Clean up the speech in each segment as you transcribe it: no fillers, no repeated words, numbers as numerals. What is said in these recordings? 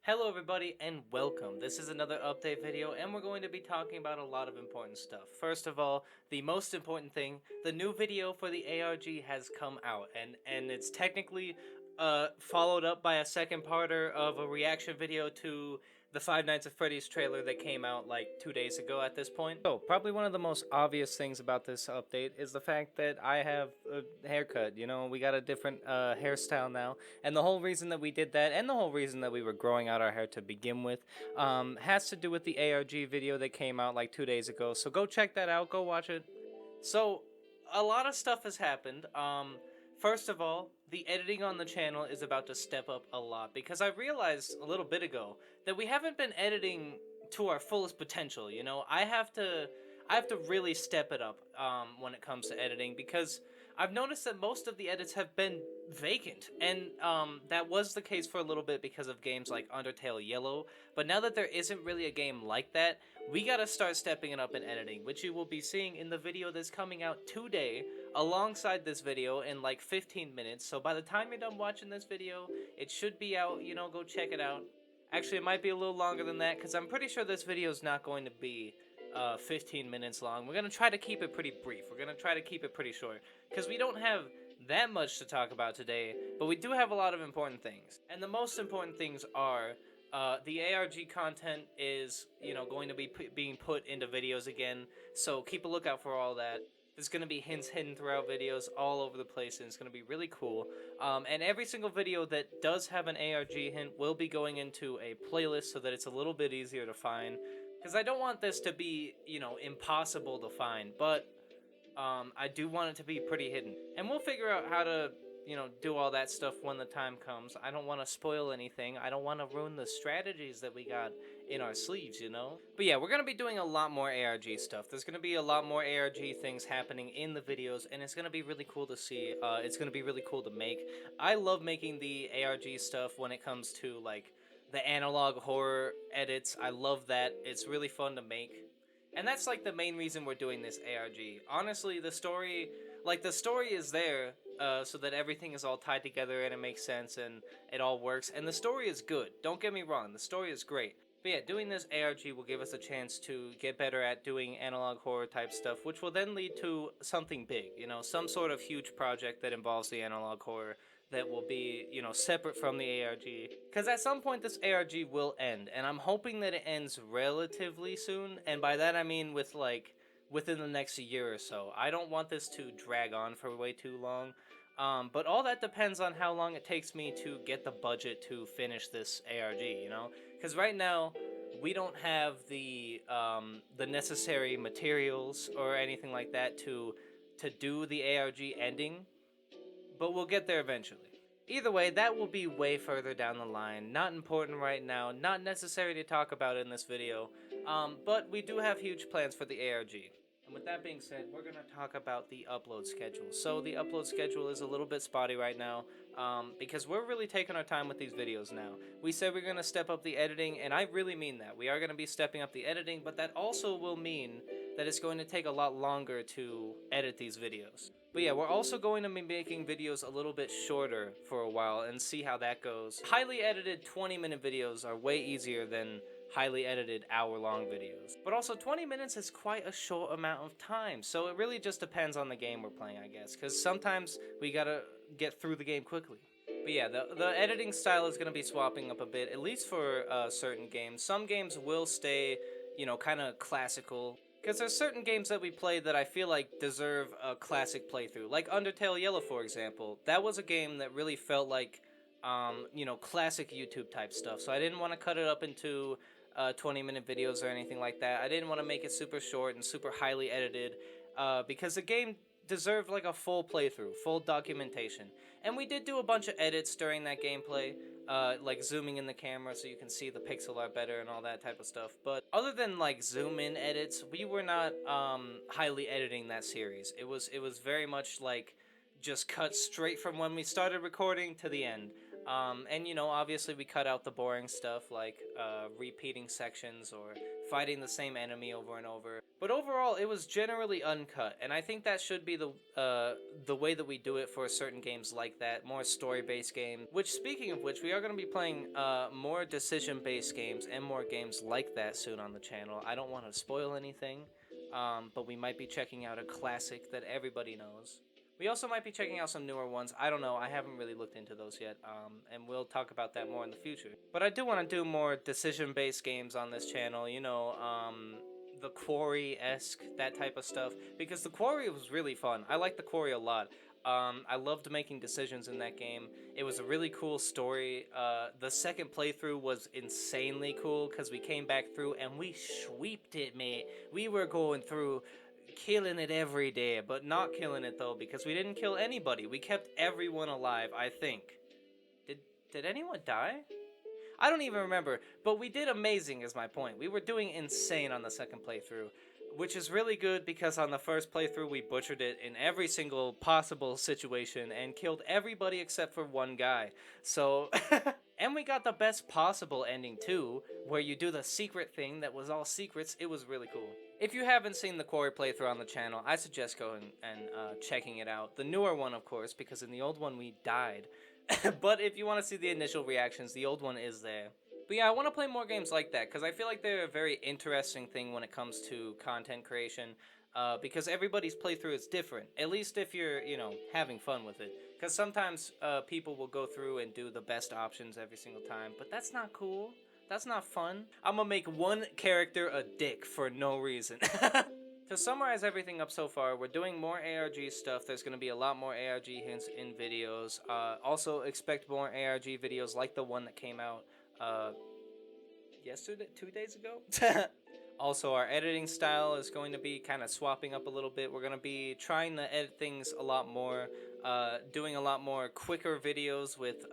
Hello everybody and welcome. This is another update video and we're going to be talking about a lot of important stuff. First of all, the most important thing, the new video for the ARG has come out and it's technically followed up by a second parter of a reaction video to the Five Nights at Freddy's trailer that came out like 2 days ago at this point. So, probably one of the most obvious things about this update is the fact that I have a haircut. You know, we got a different hairstyle now, and the whole reason that we did that, and the whole reason that we were growing out our hair to begin with, has to do with the ARG video that came out like 2 days ago. So go check that out, go watch it. So, a lot of stuff has happened. First of all, the editing on the channel is about to step up a lot because I realized a little bit ago that we haven't been editing to our fullest potential. You know, I have to really step it up when it comes to editing because I've noticed that most of the edits have been vacant, and that was the case for a little bit because of games like Undertale Yellow. But now that there isn't really a game like that, we gotta start stepping it up in editing, which you will be seeing in the video that's coming out today alongside this video in like 15 minutes. So by the time you're done watching this video, it should be out. You know, go check it out. Actually, it might be a little longer than that because I'm pretty sure this video is not going to be 15 minutes long. We're gonna try to keep it pretty brief. We're gonna try to keep it pretty short because we don't have that much to talk about today, but we do have a lot of important things. And the most important things are the ARG content is, going to be being put into videos again. So keep a lookout for all that. There's going to be hints hidden throughout videos all over the place, and it's going to be really cool. And every single video that does have an ARG hint will be going into a playlist so that it's a little bit easier to find. Because I don't want this to be, impossible to find, but I do want it to be pretty hidden. And we'll figure out how to, do all that stuff when the time comes. I don't want to spoil anything. I don't want to ruin the strategies that we got in our sleeves, you know? But yeah, we're going to be doing a lot more ARG stuff. There's going to be a lot more ARG things happening in the videos, and it's going to be really cool to see. It's going to be really cool to make. I love making the ARG stuff when it comes to, like, the analog horror edits. I love that. It's really fun to make. And that's like the main reason we're doing this ARG. Honestly, the story is there so that everything is all tied together and it makes sense and it all works. And the story is good. Don't get me wrong, the story is great. But yeah, doing this ARG will give us a chance to get better at doing analog horror type stuff, which will then lead to something big, some sort of huge project that involves the analog horror that will be, separate from the ARG. Because at some point this ARG will end, and I'm hoping that it ends relatively soon, and by that I mean within the next year or so. I don't want this to drag on for way too long. But all that depends on how long it takes me to get the budget to finish this ARG, Because right now, we don't have the necessary materials or anything like that to do the ARG ending, but we'll get there eventually. Either way, that will be way further down the line. Not important right now, not necessary to talk about in this video, but we do have huge plans for the ARG. And with that being said, we're going to talk about the upload schedule. So the upload schedule is a little bit spotty right now because we're really taking our time with these videos now. We said we're going to step up the editing, and I really mean that. We are going to be stepping up the editing, but that also will mean that it's going to take a lot longer to edit these videos. But yeah, we're also going to be making videos a little bit shorter for a while and see how that goes. Highly edited 20-minute videos are way easier than highly edited hour-long videos. But also 20 minutes is quite a short amount of time, so it really just depends on the game we're playing, I guess, because sometimes we gotta get through the game quickly. But yeah, the editing style is going to be swapping up a bit, at least for certain games. Some games will stay, kind of classical. Because there's certain games that we play that I feel like deserve a classic playthrough. Like Undertale Yellow, for example. That was a game that really felt like, classic YouTube type stuff. So I didn't want to cut it up into 20-minute videos or anything like that. I didn't want to make it super short and super highly edited because the game deserved like a full playthrough, full documentation. And we did do a bunch of edits during that gameplay, like zooming in the camera so you can see the pixel art better and all that type of stuff. But other than like zoom in edits, we were not highly editing that series. It was very much like just cut straight from when we started recording to the end. And you know, obviously we cut out the boring stuff like repeating sections or fighting the same enemy over and over. But overall, it was generally uncut, and I think that should be the way that we do it for certain games like that, more story-based games. Which, speaking of which, we are going to be playing more decision-based games and more games like that soon on the channel. I don't want to spoil anything, but we might be checking out a classic that everybody knows. We also might be checking out some newer ones. I don't know. I haven't really looked into those yet, and we'll talk about that more in the future. But I do want to do more decision-based games on this channel. You know, the Quarry-esque, that type of stuff. Because the Quarry was really fun. I liked the Quarry a lot. I loved making decisions in that game. It was a really cool story. The second playthrough was insanely cool because we came back through and we sweeped it, mate. We were going through killing it every day, but not killing it though because we didn't kill anybody. We kept everyone alive, I think. Did anyone die? I don't even remember, but we did amazing is my point. We were doing insane on the second playthrough, which is really good because on the first playthrough we butchered it in every single possible situation and killed everybody except for one guy. So and we got the best possible ending too, where you do the secret thing that was all secrets. It was really cool. If you haven't seen the Quarry playthrough on the channel, I suggest going and checking it out. The newer one, of course, because in the old one we died. But if you want to see the initial reactions, the old one is there. But yeah, I want to play more games like that, because I feel like they're a very interesting thing when it comes to content creation, because everybody's playthrough is different, at least if you're, you know, having fun with it. Because sometimes people will go through and do the best options every single time, but that's not cool. That's not fun. I'm gonna make one character a dick for no reason. To summarize everything up so far, we're doing more ARG stuff. There's going to be a lot more ARG hints in videos. Also, expect more ARG videos like the one that came out yesterday, 2 days ago. Also, our editing style is going to be kind of swapping up a little bit. We're going to be trying to edit things a lot more, doing a lot more quicker videos with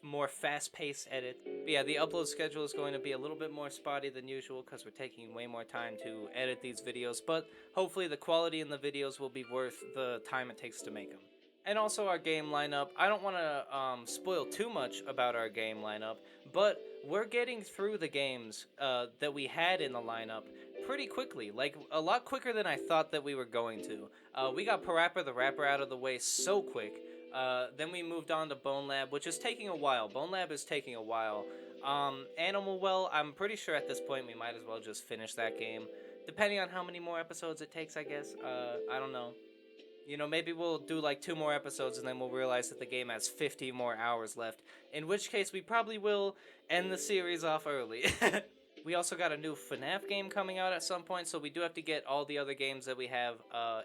more fast-paced edit. But yeah, the upload schedule is going to be a little bit more spotty than usual because we're taking way more time to edit these videos, but hopefully the quality in the videos will be worth the time it takes to make them. And also our game lineup. I don't want to spoil too much about our game lineup, but we're getting through the games that we had in the lineup pretty quickly, like a lot quicker than I thought that we were going to. We got Parappa the Rapper out of the way so quick. Then we moved on to Bone Lab, which is taking a while. Bone Lab is taking a while. Animal Well, I'm pretty sure at this point we might as well just finish that game. Depending on how many more episodes it takes, I guess. I don't know. You know, maybe we'll do like 2 more episodes and then we'll realize that the game has 50 more hours left. In which case, we probably will end the series off early. We also got a new FNAF game coming out at some point, so we do have to get all the other games that we have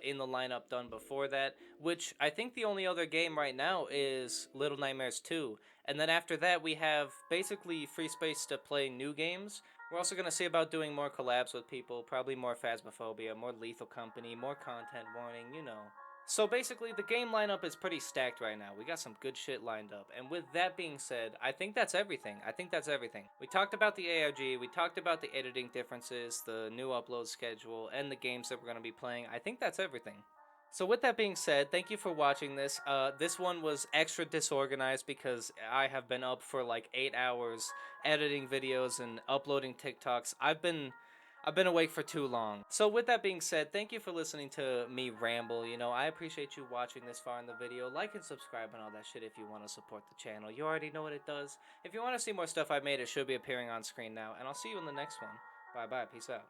in the lineup done before that, which I think the only other game right now is Little Nightmares 2. And then after that, we have basically free space to play new games. We're also going to see about doing more collabs with people, probably more Phasmophobia, more Lethal Company, more content warning, you know. So basically, the game lineup is pretty stacked right now. We got some good shit lined up. And with that being said, I think that's everything. We talked about the ARG, we talked about the editing differences, the new upload schedule, and the games that we're going to be playing. I think that's everything. So with that being said, thank you for watching this. This one was extra disorganized because I have been up for like 8 hours editing videos and uploading TikToks. I've been awake for too long. So with that being said, thank you for listening to me ramble. You know, I appreciate you watching this far in the video. Like and subscribe and all that shit if you want to support the channel. You already know what it does. If you want to see more stuff I made, it should be appearing on screen now. And I'll see you in the next one. Bye-bye. Peace out.